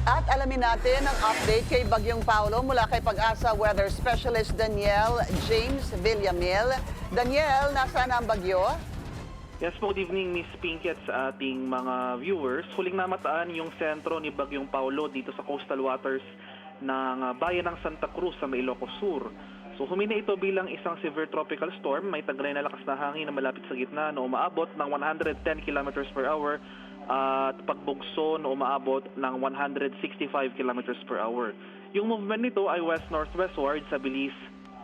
At alamin natin ang update kay Bagyong Paulo mula kay Pag-asa Weather Specialist Daniel James Villamil. Daniel, nasaan ang bagyo? Yes po, good evening Miss Pinky at sa ating mga viewers. Huling namataan yung sentro ni Bagyong Paulo dito sa coastal waters ng bayan ng Santa Cruz sa Ilocos Sur. So humina ito bilang isang severe tropical storm. May taglay na lakas na hangin na malapit sa gitna na umaabot ng 110 kilometers per hour at pagbugso na umaabot ng 165 kilometers per hour. Yung movement nito ay west-northwestward sa bilis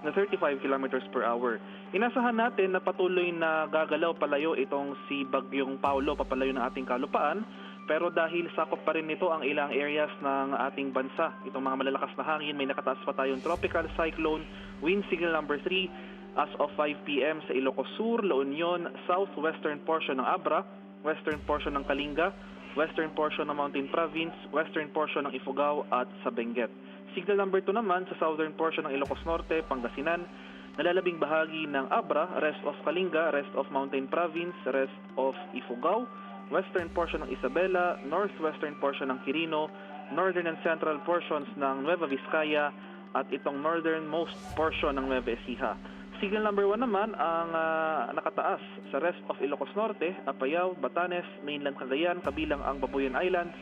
na 35 kilometers per hour. Inasahan natin na patuloy na gagalaw palayo itong si Bagyong Paulo papalayo ng ating kalupaan, pero dahil sakop pa rin nito ang ilang areas ng ating bansa, itong mga malalakas na hangin, may nakataas pa tayong tropical cyclone, wind signal number 3 as of 5 p.m. sa Ilocos Sur, La Union, southwestern portion ng Abra, western portion ng Kalinga, western portion ng Mountain Province, western portion ng Ifugao at sa Benguet. Signal number 2 naman sa southern portion ng Ilocos Norte, Pangasinan, nalalabing bahagi ng Abra, rest of Kalinga, rest of Mountain Province, rest of Ifugao, western portion ng Isabela, northwestern portion ng Quirino, northern and central portions ng Nueva Vizcaya, at itong northernmost portion ng Nueva Ecija. Signal number 1 naman ang nakataas sa rest of Ilocos Norte, Apayao, Batanes, mainland Cagayan, kabilang ang Babuyan Islands,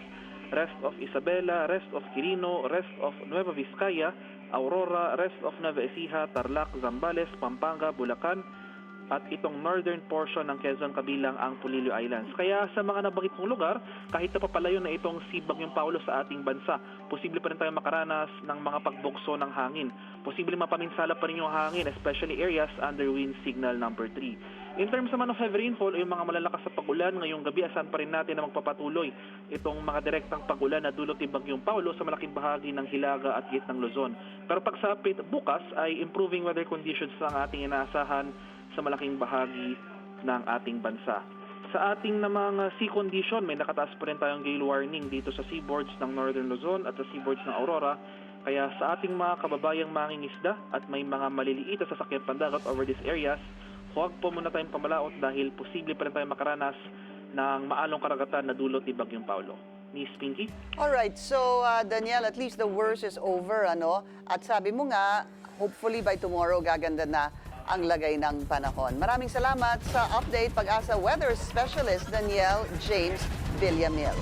rest of Isabela, rest of Quirino, rest of Nueva Vizcaya, Aurora, rest of Nueva Ecija, Tarlac, Zambales, Pampanga, Bulacan, at itong northern portion ng Quezon kabilang ang Pulilio Islands. Kaya sa mga nabanggit kong lugar, kahit napapalayo na itong si Bagyong Paulo sa ating bansa, posible pa rin tayo makaranas ng mga pagbugso ng hangin. Posible mapaminsala pa rin yung hangin, especially areas under wind signal number 3. In terms naman of heavy rainfall, yung mga malalakas sa pag-ulan, ngayong gabi asahan pa rin natin na magpapatuloy itong mga direktang pag-ulan na dulot ni Bagyong Paulo sa malaking bahagi ng Hilaga at gitnang Luzon. Pero pagsapit bukas ay improving weather conditions ang ating inaasahan sa malaking bahagi ng ating bansa. Sa ating mga sea condition, may nakataas pa rin tayong gale warning dito sa seaboards ng Northern Luzon at sa seaboards ng Aurora. Kaya sa ating mga kababayang mangingisda at may mga maliliit na sasakyan pandagat over these areas, huwag po muna tayong pamalaot dahil posible pa rin tayong makaranas ng maalong karagatan na dulot ni Bagyong Paulo. Miss Pinky? Alright, so Daniel, at least the worst is over, ano? At sabi mo nga, hopefully by tomorrow gaganda na ang lagay ng panahon. Maraming salamat sa update, Pag-asa Weather Specialist Daniel James Villamil.